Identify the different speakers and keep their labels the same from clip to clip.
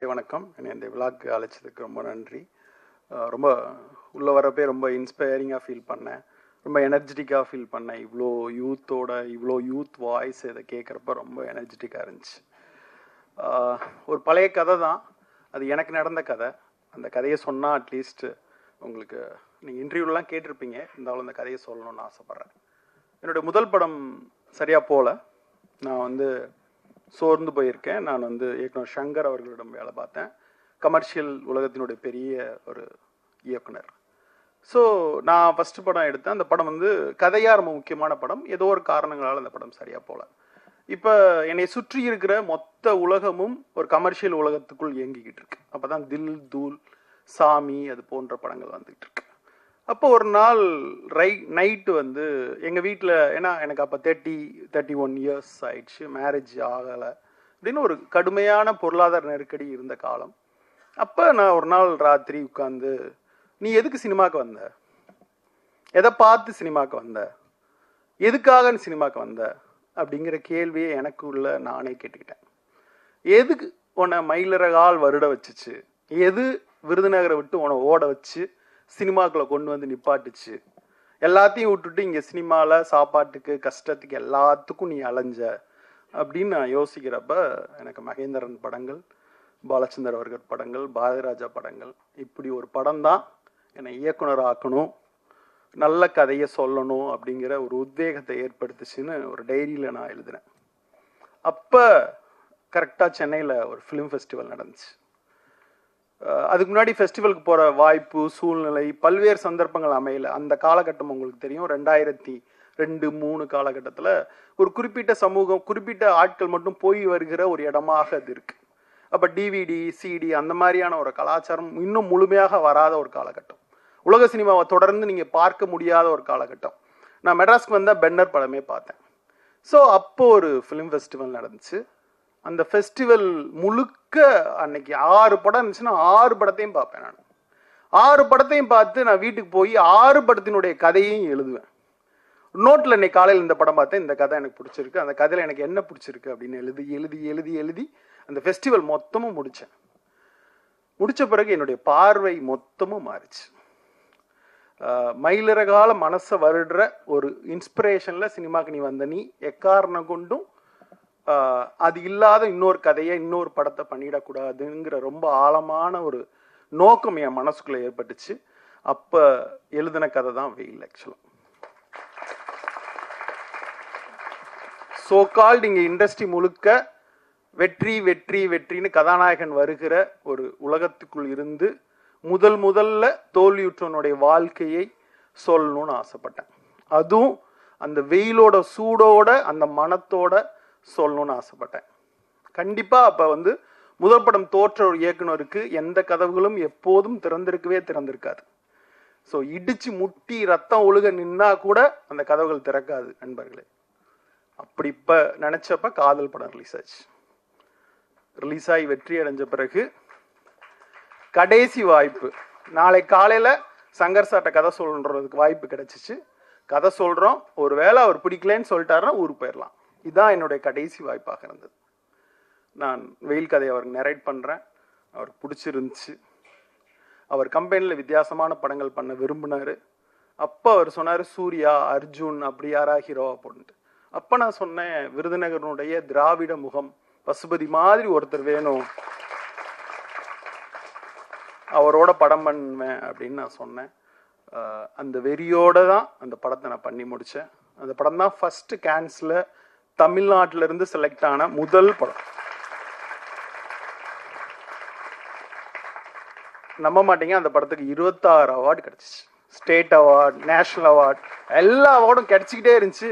Speaker 1: அனைவருக்கும் வணக்கம். என்னை இந்த விழாக்கு அழைச்சதுக்கு ரொம்ப நன்றி. ரொம்ப உள்ளே வரப்பே ரொம்ப இன்ஸ்பைரிங்காக ஃபீல் பண்ணேன், ரொம்ப எனர்ஜெட்டிக்காக ஃபீல் பண்ணேன். இவ்வளோ யூத் வாய்ஸ் இதை கேட்குறப்ப ரொம்ப எனர்ஜெட்டிக்காக இருந்துச்சு. ஒரு பழைய கதை தான் அது, எனக்கு நடந்த கதை. அந்த கதையை சொன்னால் அட்லீஸ்ட் உங்களுக்கு நீங்கள் இன்டர்வியூலாம் கேட்டிருப்பீங்க, இருந்தாலும் அந்த கதையை சொல்லணும்னு ஆசைப்பட்றேன். என்னுடைய முதல் படம் சரியாக போகல, நான் சோர்ந்து போயிருக்கேன். நான் இயக்குனர் சங்கர் அவர்களிடம் வேலை பார்த்தேன், கமர்ஷியல் உலகத்தினுடைய பெரிய ஒரு இயக்குனர். ஸோ நான் ஃபஸ்ட்டு படம் எடுத்தேன். அந்த படம் கதையாக ரொம்ப முக்கியமான படம். ஏதோ ஒரு காரணங்களால் அந்த படம் சரியாக போகல. இப்போ என்னை சுற்றி இருக்கிற மொத்த உலகமும் ஒரு கமர்ஷியல் உலகத்துக்குள் இயங்கிக்கிட்டு இருக்கு. அப்போ தான் தில், தூள், சாமி அது போன்ற படங்கள் வந்துக்கிட்டு இருக்கு. அப்போ ஒரு நாள் நைட்டு எங்கள் வீட்டில், ஏன்னா எனக்கு அப்போ 31 இயர்ஸ் ஆயிடுச்சு, மேரேஜ் ஆகலை அப்படின்னு ஒரு கடுமையான பொருளாதார நெருக்கடி இருந்த காலம். அப்போ நான் ஒரு நாள் ராத்திரி உட்காந்து, நீ எதுக்கு சினிமாவுக்கு வந்த, எதை பார்த்து சினிமாவுக்கு வந்த, எதுக்காக நீ சினிமாவுக்கு வந்த அப்படிங்கிற கேள்வியை எனக்குள்ள நானே கேட்டுக்கிட்டேன். எதுக்கு உன்னை மயிலிறகால் வருட வச்சுச்சு, எது விருதுநகரை விட்டு உன்னை ஓட வச்சு சினிமாக்குள்ள கொண்டு வந்து நிப்பாட்டுச்சு, எல்லாத்தையும் விட்டுட்டு இங்கே சினிமாவில் சாப்பாட்டுக்கு கஷ்டத்துக்கு எல்லாத்துக்கும் நீ அலைஞ்ச அப்படின்னு நான் யோசிக்கிறப்ப எனக்கு மகேந்திரன் படங்கள், பாலச்சந்தர் அவர்கள் படங்கள், பாரதிராஜா படங்கள், இப்படி ஒரு படம் தான் என்னை இயக்குனர் ஆக்கணும், நல்ல கதையை சொல்லணும் அப்படிங்கிற ஒரு உத்வேகத்தை ஏற்படுத்துச்சுன்னு ஒரு டைரியில் நான் எழுதினேன். அப்போ கரெக்டாக சென்னையில் ஒரு ஃபிலிம் ஃபெஸ்டிவல் நடந்துச்சு. அதுக்கு முன்னாடி ஃபெஸ்டிவலுக்கு போகிற வாய்ப்பு, சூழ்நிலை, பல்வேறு சந்தர்ப்பங்கள் அமையல. அந்த காலகட்டம் உங்களுக்கு தெரியும், 2002-2003 காலகட்டத்தில் ஒரு குறிப்பிட்ட சமூகம், குறிப்பிட்ட ஆட்கள் மட்டும் போய் வருகிற ஒரு இடமாக அது இருக்கு. அப்போ டிவிடி, சிடி அந்த மாதிரியான ஒரு கலாச்சாரம் இன்னும் முழுமையாக வராத ஒரு காலகட்டம். உலக சினிமாவை தொடர்ந்து நீங்கள் பார்க்க முடியாத ஒரு காலகட்டம். நான் மெட்ராஸ்க்கு வந்தால் பென்னர் படமே பார்த்தேன். ஸோ அப்போ ஒரு ஃபிலிம் ஃபெஸ்டிவல் நடந்துச்சு. அந்த ஃபெஸ்டிவல் முழுக்க அன்னைக்கு 6 படம் இருந்துச்சுன்னா 6 படத்தையும் பார்ப்பேன். நான் 6 படத்தையும் பார்த்து நான் வீட்டுக்கு போய் 6 படத்தினுடைய கதையையும் எழுதுவேன். நோட்டில் இன்னைக்கு காலையில் இந்த படம் பார்த்தேன், இந்த கதை எனக்கு பிடிச்சிருக்கு, அந்த கதையில் எனக்கு என்ன பிடிச்சிருக்கு அப்படின்னு எழுதி எழுதி எழுதி எழுதி அந்த ஃபெஸ்டிவல் மொத்தமும் முடித்தேன். முடித்த பிறகு என்னுடைய பார்வை மொத்தமும் மாறிச்சு. மயிலிறகால மனசை வருடுற ஒரு இன்ஸ்பிரேஷனில் சினிமாக்கு நீ வந்த, நீ எக்காரணம் கொண்டும் அது இல்லாத இன்னொரு கதையை, இன்னொரு படத்தை பண்ணிடக்கூடாதுங்கிற ரொம்ப ஆழமான ஒரு நோக்கம் என் மனசுக்குள்ள ஏற்பட்டுச்சு. அப்போ எழுதின கதை தான் வெயில். ஆக்சுவலாக சோகால்டு இங்கே இண்டஸ்ட்ரி முழுக்க வெற்றி வெற்றி வெற்றின்னு கதாநாயகன் வருகிற ஒரு உலகத்துக்குள் இருந்து முதல்ல தோல்வியுற்றவனுடைய வாழ்க்கையை சொல்லணும்னு ஆசைப்பட்டேன். அதுவும் அந்த வெயிலோட சூடோட அந்த மனத்தோட சொல்லணும்னு ஆசைப்பட்டேன். கண்டிப்பாக அப்போ முதல் படம் தோற்ற ஒரு இயக்குனருக்கு எந்த கதவுகளும் எப்போதும் திறந்திருக்காது. ஸோ இடிச்சு முட்டி ரத்தம் ஒழுக நின்னா கூட அந்த கதவுகள் திறக்காது நண்பர்களே. அப்படி இப்போ நினச்சப்ப காதல் படம் ரிலீஸ் ஆகி வெற்றி அடைஞ்ச பிறகு கடைசி வாய்ப்பு, நாளை காலையில் சங்கர் சார்ட்ட கதை சொல்றதுக்கு வாய்ப்பு கிடைச்சிச்சு. கதை சொல்கிறோம், ஒரு வேளை அவர் பிடிக்கலன்னு சொல்லிட்டாருன்னா ஊருக்கு போயிடலாம். இதுதான் என்னுடைய கடைசி வாய்ப்பாக இருந்தது. நான் வெயில் கதையை அவருக்கு நரேட் பண்ணுறேன், அவருக்கு பிடிச்சிருந்துச்சு. அவர் கம்பெனியில் வித்தியாசமான படங்கள் பண்ண விரும்பினார். அப்போ அவர் சொன்னார், சூர்யா, அர்ஜுன் அப்படி யாரா ஹீரோவா போட்டு. அப்போ நான் சொன்னேன், விருதுநகரனுடைய திராவிட முகம் பசுபதி மாதிரி ஒருத்தர் வேணும், அவரோட படம் பண்ணுவேன் அப்படின்னு நான் சொன்னேன். அந்த வெறியோடு தான் அந்த படத்தை நான் பண்ணி முடித்தேன். அந்த படம் தான் ஃபர்ஸ்ட் கேன்ஸில் தமிழ்நாட்டிலிருந்து செலக்ட் ஆன முதல் படம். நம்ப மாட்டீங்க, அந்த படத்துக்கு 26 அவார்டு கிடைச்சிச்சு. ஸ்டேட் அவார்டு, நேஷனல் அவார்டு, எல்லா அவார்டும் கிடைச்சிக்கிட்டே இருந்துச்சு.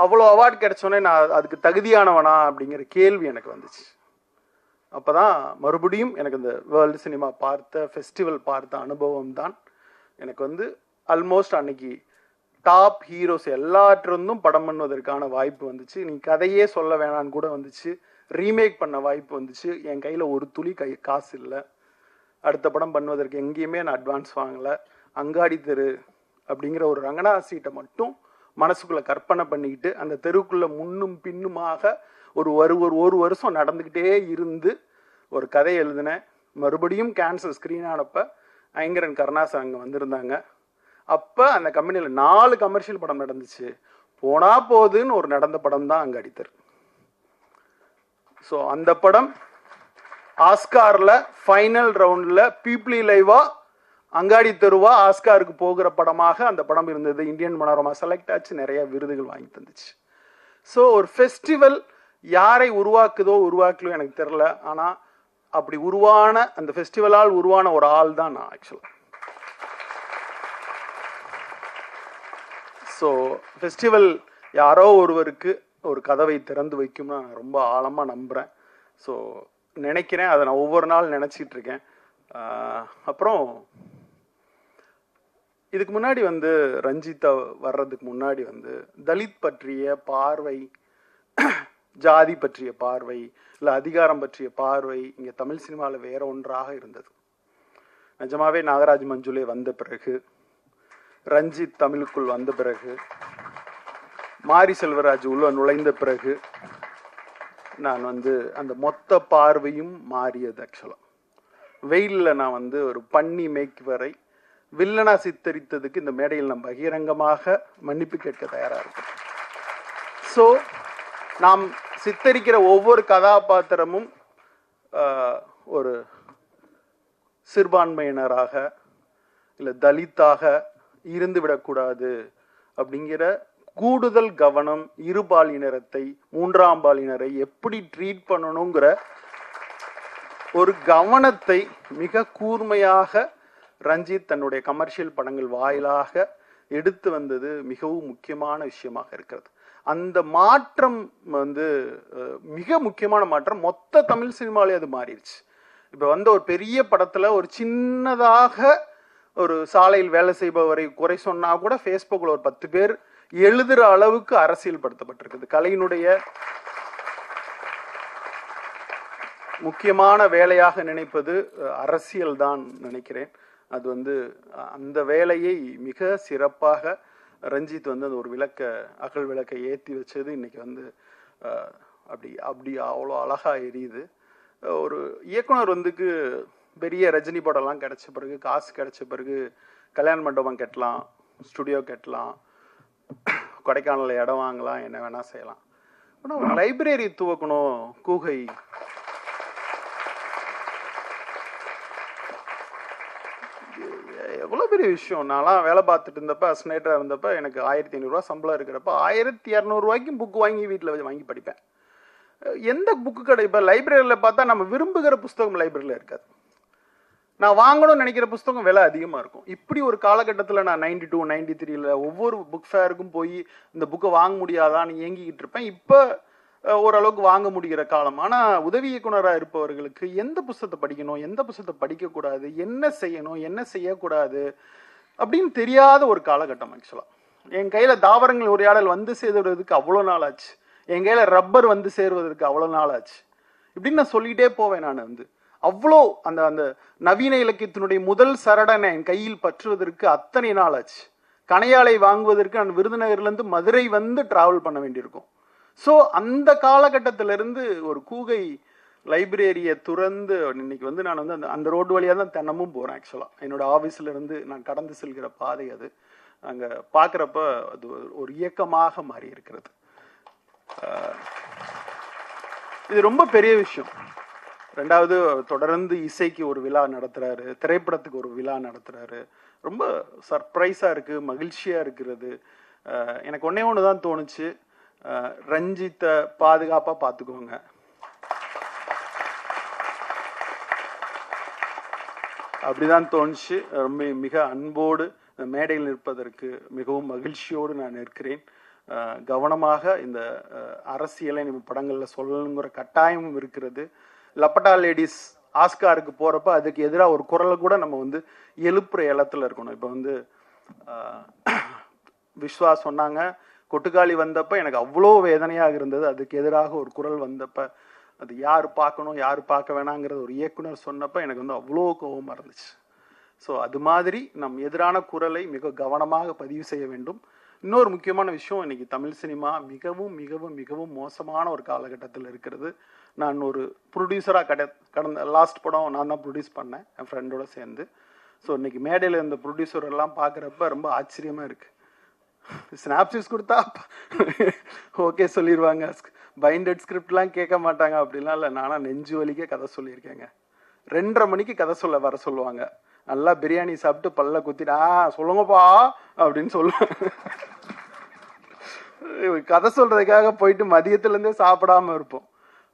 Speaker 1: அவ்வளோ அவார்டு கிடைச்சோன்னே நான் அதுக்கு தகுதியானவனா அப்படிங்கிற கேள்வி எனக்கு வந்துச்சு. அப்போ தான் மறுபடியும் எனக்கு இந்த வேர்ல்டு சினிமா ஃபெஸ்டிவல் பார்த்த அனுபவம் தான் எனக்கு ஆல்மோஸ்ட் அன்னைக்கு டாப் ஹீரோஸ் எல்லாற்றிருந்தும் படம் பண்ணுவதற்கான வாய்ப்பு வந்துச்சு. நீ கதையே சொல்ல வேணான்னு கூட வந்துச்சு. ரீமேக் பண்ண வாய்ப்பு வந்துச்சு. என் கையில் ஒரு துளி காசு இல்லை. அடுத்த படம் பண்ணுவதற்கு எங்கேயுமே நான் அட்வான்ஸ் வாங்கலை. அங்காடி தெரு அப்படிங்கிற ஒரு ரங்கநாத சீட்டை மட்டும் மனசுக்குள்ளே கற்பனை பண்ணிக்கிட்டு அந்த தெருவுக்குள்ளே முன்னும் பின்னுமாக ஒரு வருஷம் நடந்துக்கிட்டே இருந்து ஒரு கதை எழுதினேன். மறுபடியும் கேன்சர் ஸ்க்ரீன் ஆனப்போ ஐங்கரன் கருணாசன் அங்கே வந்திருந்தாங்க. அப்போ அந்த கம்பெனியில் 4 கமர்ஷியல் படம் நடந்துச்சு. போனா போதுன்னு ஒரு நடந்த படம் தான் அங்கே அடித்தர். ஸோ அந்த படம் ஆஸ்காரில் ஃபைனல் ரவுண்டில் பீப்ளி லைவா அங்காடி தெருவா ஆஸ்காருக்கு போகிற படமாக அந்த படம் இருந்தது. இந்தியன் மனோரமா செலக்ட் ஆச்சு, நிறைய விருதுகள் வாங்கி தந்துச்சு. ஸோ ஒரு ஃபெஸ்டிவல் யாரை உருவாக்குதோ உருவாக்கலோ எனக்கு தெரில, ஆனால் அப்படி உருவான அந்த ஃபெஸ்டிவலால் உருவான ஒரு ஆள் தான் நான் ஆக்சுவலாக. ஸோ ஃபெஸ்டிவல் யாரோ ஒருவருக்கு ஒரு கதவை திறந்து வைக்கும்னு நான் ரொம்ப ஆழமாக நம்புகிறேன். ஸோ நினைக்கிறேன், அதை நான் ஒவ்வொரு நாள் நினச்சிட்டு இருக்கேன். அப்புறம் இதுக்கு முன்னாடி வந்து ரஞ்சிதா வர்றதுக்கு முன்னாடி வந்து தலித் பற்றிய பார்வை, ஜாதி பற்றிய பார்வை, இல்லை அதிகாரம் பற்றிய பார்வை இங்கே தமிழ் சினிமாவில் வேற ஒன்றாக இருந்தது. நிஜமாவே நாகராஜ் மஞ்சுளே வந்த பிறகு, ரஞ்சித் தமிழுக்குள் வந்த பிறகு, மாரி செல்வராஜ் உள்ள நுழைந்த பிறகு நான் வந்து அந்த மொத்த பார்வையும் மாறியது. ஆக்சுவலாக வெயிலில் நான் வந்து ஒரு பன்னி மேய்க்கு வரை வில்லனா சித்தரித்ததுக்கு இந்த மேடையில் நம்ம பகிரங்கமாக மன்னிப்பு கேட்க தயாராக இருக்கும். ஸோ நாம் சித்தரிக்கிற ஒவ்வொரு கதாபாத்திரமும் ஒரு சிறுபான்மையினராக இல்லை தலித்தாக இருந்து விடக்கூடாது அப்படிங்கிற கூடுதல் கவனம், இருபாலினரத்தை, மூன்றாம் பாலினரை எப்படி ட்ரீட் பண்ணணுங்கிற ஒரு கவனத்தை மிக கூர்மையாக ரஞ்சித் தன்னுடைய கமர்ஷியல் படங்கள் வாயிலாக எடுத்து வந்தது மிகவும் முக்கியமான விஷயமாக இருக்கிறது. அந்த மாற்றம் வந்து மிக முக்கியமான மாற்றம். மொத்த தமிழ் சினிமாலே அது மாறிடுச்சு. இப்போ வந்து ஒரு பெரிய படத்தில் ஒரு சின்னதாக ஒரு சாலையில் வேலை செய்பவரை குறை சொன்னா கூட ஃபேஸ்புக்கில் ஒரு 10 பேர் எழுதுகிற அளவுக்கு அரசியல் படுத்தப்பட்டிருக்குது. கலையினுடைய முக்கியமான வேலையாக நினைப்பது அரசியல் தான் நினைக்கிறேன். அது வந்து அந்த வேலையை மிக சிறப்பாக ரஞ்சித் வந்து அந்த ஒரு அகல் விளக்கை ஏற்றி வச்சது இன்னைக்கு வந்து அப்படி அவ்வளோ அழகாக எரியுது. ஒரு இயக்குனர் வந்துக்கு பெரிய ரஜினி படம்லாம் கிடைச்ச பிறகு, காசு கிடைச்ச பிறகு கல்யாண மண்டபம் கட்டலாம், ஸ்டுடியோ கட்டலாம், கொடைக்கானலில் இடம் வாங்கலாம், என்ன வேணால் செய்யலாம். ஆனால் ஒரு லைப்ரரி துவக்கணும். கூகை எவ்வளோ பெரிய விஷயம். நான்லாம் வேலை பார்த்துட்டு இருந்தப்ப, அஸ்னேட்டராக இருந்தப்ப எனக்கு 1500 சம்பளம் இருக்கிறப்ப 1200 புக்கு வாங்கி வீட்டில் வாங்கி படிப்பேன். எந்த புக்கு கடை இப்போ லைப்ரரியில் பார்த்தா நம்ம விரும்புகிற புஸ்தகம் லைப்ரரியில் இருக்காது. நான் வாங்கணும்னு நினைக்கிற புஸ்தகம் விலை அதிகமாக இருக்கும். இப்படி ஒரு காலகட்டத்தில் நான் 92, 93 ஒவ்வொரு புக் ஃபேருக்கும் போய் இந்த புக்கை வாங்க முடியாதான்னு ஏங்கிக்கிட்டு இருப்பேன். இப்போ ஓரளவுக்கு வாங்க முடிகிற காலம். ஆனால் உதவி இயக்குனராக இருப்பவர்களுக்கு எந்த புத்தகத்தை படிக்கணும், எந்த புத்தகத்தை படிக்கக்கூடாது, என்ன செய்யணும், என்ன செய்யக்கூடாது அப்படின்னு தெரியாத ஒரு காலகட்டம். ஆக்சுவலாக என் கையில் தாவரங்கள் உரையாடல் வந்து சேர்வதற்கு அவ்வளோ நாள் ஆச்சு. என் கையில் ரப்பர் வந்து சேருவதற்கு அவ்வளோ நாள் ஆச்சு. இப்படின்னு நான் சொல்லிகிட்டே போவேன். நான் வந்து அவ்வளோ அந்த அந்த நவீன இலக்கியத்தினுடைய முதல் சரடனை என் கையில் பற்றுவதற்கு அத்தனை நாள் ஆச்சு. கணையாளை வாங்குவதற்கு நான் விருதுநகர்லேருந்து மதுரை வந்து டிராவல் பண்ண வேண்டியிருக்கும். ஸோ அந்த காலகட்டத்திலிருந்து ஒரு கூகை லைப்ரரியை துறந்து இன்னைக்கு வந்து நான் வந்து அந்த ரோடு வழியாக தான் தினமும் போகிறேன். ஆக்சுவலாக என்னோட ஆஃபீஸ்லேருந்து நான் கடந்து செல்கிற பாதை அது. அங்கே பார்க்குறப்ப அது ஒரு இயக்கமாக மாறி இருக்கிறது. இது ரொம்ப பெரிய விஷயம். ரெண்டாவது, தொடர்ந்து இசைக்கு ஒரு விழா நடத்துகிறாரு, திரைப்படத்துக்கு ஒரு விழா நடத்துகிறாரு. ரொம்ப சர்ப்ரைஸாக இருக்குது, மகிழ்ச்சியாக இருக்கிறது. எனக்கு ஒன்று தான் தோணுச்சு, ரஞ்சித்தை பாதுகாப்பாக பார்த்துக்கோங்க. அப்படிதான் தோணுச்சு. ரொம்ப மிக அன்போடு மேடையில் நிற்பதற்கு மிகவும் மகிழ்ச்சியோடு நான் நிற்கிறேன். கவனமாக இந்த அரசியலை நம்ம படங்களில் சொல்லணுங்கிற கட்டாயமும் இருக்கிறது. லப்பட்டா லேடிஸ் ஆஸ்காருக்கு போகிறப்ப அதுக்கு எதிராக ஒரு குரலை கூட நம்ம வந்து எழுப்புற இடத்துல இருக்கணும். இப்போ வந்து விஸ்வா சொன்னாங்க, கொட்டுக்காளி வந்தப்போ எனக்கு அவ்வளோ வேதனையாக இருந்தது. அதுக்கு எதிராக ஒரு குரல் வந்தப்போ அது யார் பார்க்கணும் யார் பார்க்க வேணாங்கிறது ஒரு இயக்குனர் சொன்னப்போ எனக்கு வந்து அவ்வளோ கோபமாக இருந்துச்சு. ஸோ அது மாதிரி நம் எதிரான குரலை மிக கவனமாக பதிவு செய்ய வேண்டும். இன்னொரு முக்கியமான விஷயம், இன்னைக்கு தமிழ் சினிமா மிகவும் மிகவும் மிகவும் மோசமான ஒரு காலகட்டத்தில் இருக்கிறது. நான் ஒரு ப்ரொடியூசராக கடந்த லாஸ்ட் படம் நான் தான் ப்ரொடியூஸ் பண்ணேன் என் ஃப்ரெண்டோட சேர்ந்து. ஸோ இன்னைக்கு மேடையில் இந்த ப்ரொடியூசர் எல்லாம் பார்க்குறப்ப ரொம்ப ஆச்சரியமாக இருக்குது. ஸ்னாப்சிஸ் கொடுத்தா ஓகே சொல்லிடுவாங்க, பைண்டட் ஸ்கிரிப்ட்லாம் கேட்க மாட்டாங்க அப்படிலாம் இல்லை. நானும் நெஞ்சு வலிக்க கதை சொல்லியிருக்கேங்க. 2:30 மணிக்கு கதை சொல்ல வர சொல்லுவாங்க. நல்லா பிரியாணி சாப்பிட்டு பல்ல குத்திட்டா சொல்லுங்கப்பா அப்படின்னு சொல்லுவேன். கதை சொல்றதுக்காக போயிட்டு மதியத்துலேருந்தே சாப்பிடாம இருப்போம்.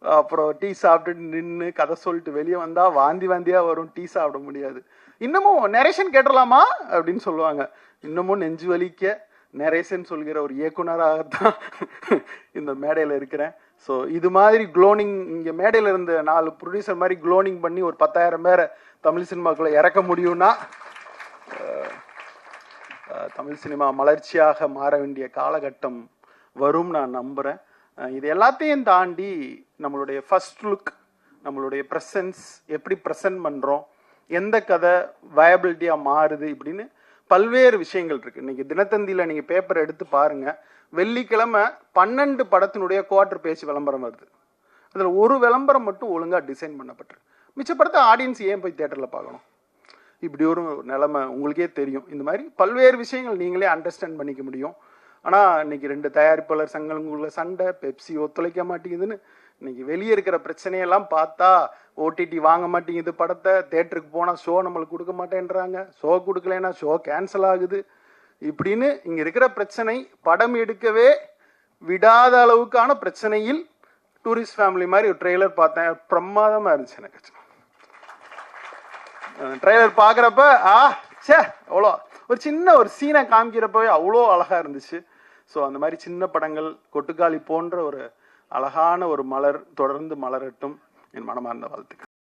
Speaker 1: அப்புறம் டீ சாப்பிட்டுட்டு நின்று கதை சொல்லிட்டு வெளியே வந்தா வாந்தியா வரும், டீ சாப்பிட முடியாது. இன்னமும் நரேஷன் கேட்டலாமா அப்படின்னு சொல்லுவாங்க. இன்னமும் நெஞ்சு வலிக்க நரேஷன் சொல்கிற ஒரு இயக்குனராகத்தான் இந்த மேடையில் இருக்கிறேன். ஸோ இது மாதிரி குளோனிங், இங்கே மேடையில் இருந்த 4 ப்ரொடியூசர் மாதிரி குளோனிங் பண்ணி ஒரு 10,000 பேரை தமிழ் சினிமாக்குள்ளே இறக்க முடியும்னா தமிழ் சினிமா மலர்ச்சியாக மாற வேண்டிய காலகட்டம் வரும் நான் நம்புகிறேன். இது எல்லாத்தையும் தாண்டி நம்மளுடைய ஃபர்ஸ்ட் லுக், நம்மளுடைய ப்ரெசன்ஸ், எப்படி ப்ரெசன்ட் பண்ணுறோம், எந்த கதை வயபிலிட்டியாக மாறுது இப்படின்னு பல்வேறு விஷயங்கள் இருக்குது. இன்றைக்கி தினத்தந்தியில் நீங்கள் பேப்பர் எடுத்து பாருங்கள், வெள்ளிக்கிழமை 12 படத்தினுடைய குவார்டர் பேஜ் விளம்பரம் வருது. அதில் ஒரு விளம்பரம் மட்டும் ஒழுங்காக டிசைன் பண்ணப்பட்டிருக்கு. மிச்ச படத்தை ஆடியன்ஸ் ஏன் போய் தியேட்டரில் பார்க்கணும்? இப்படி ஒரு நிலைமை உங்களுக்கே தெரியும். இந்த மாதிரி பல்வேறு விஷயங்கள் நீங்களே அண்டர்ஸ்டாண்ட் பண்ணிக்க முடியும். ஆனால் இன்னைக்கு 2 தயாரிப்பாளர் சங்கங்களுக்குள்ள சண்டை, பெப்சி ஒத்துழைக்க மாட்டேங்குதுன்னு இன்னைக்கு வெளியே இருக்கிற பிரச்சனையெல்லாம் பார்த்தா ஓடிடி வாங்க மாட்டேங்குது படத்தை, தேட்டருக்கு போனால் ஷோ நம்மளுக்கு கொடுக்க மாட்டேன்றாங்க, ஷோ கொடுக்கலன்னா ஷோ கேன்சல் ஆகுது. இப்படின்னு இங்கே இருக்கிற பிரச்சனை படம் எடுக்கவே விடாத அளவுக்கான பிரச்சனையில் டூரிஸ்ட் ஃபேமிலி மாதிரி ஒரு ட்ரெய்லர் பார்த்தேன், பிரமாதமாக இருந்துச்சு. எனக்கு ட்ரெய்லர் பார்க்குறப்ப அவ்வளோ ஒரு சின்ன ஒரு சீனை காமிக்கிறப்பவே அவ்வளோ அழகாக இருந்துச்சு. ஸோ அந்த மாதிரி சின்ன படங்கள், கொட்டுக்காளி போன்ற ஒரு அழகான ஒரு மலர் தொடர்ந்து மலரட்டும். என் மனமார்ந்த வாழ்த்துக்கள்.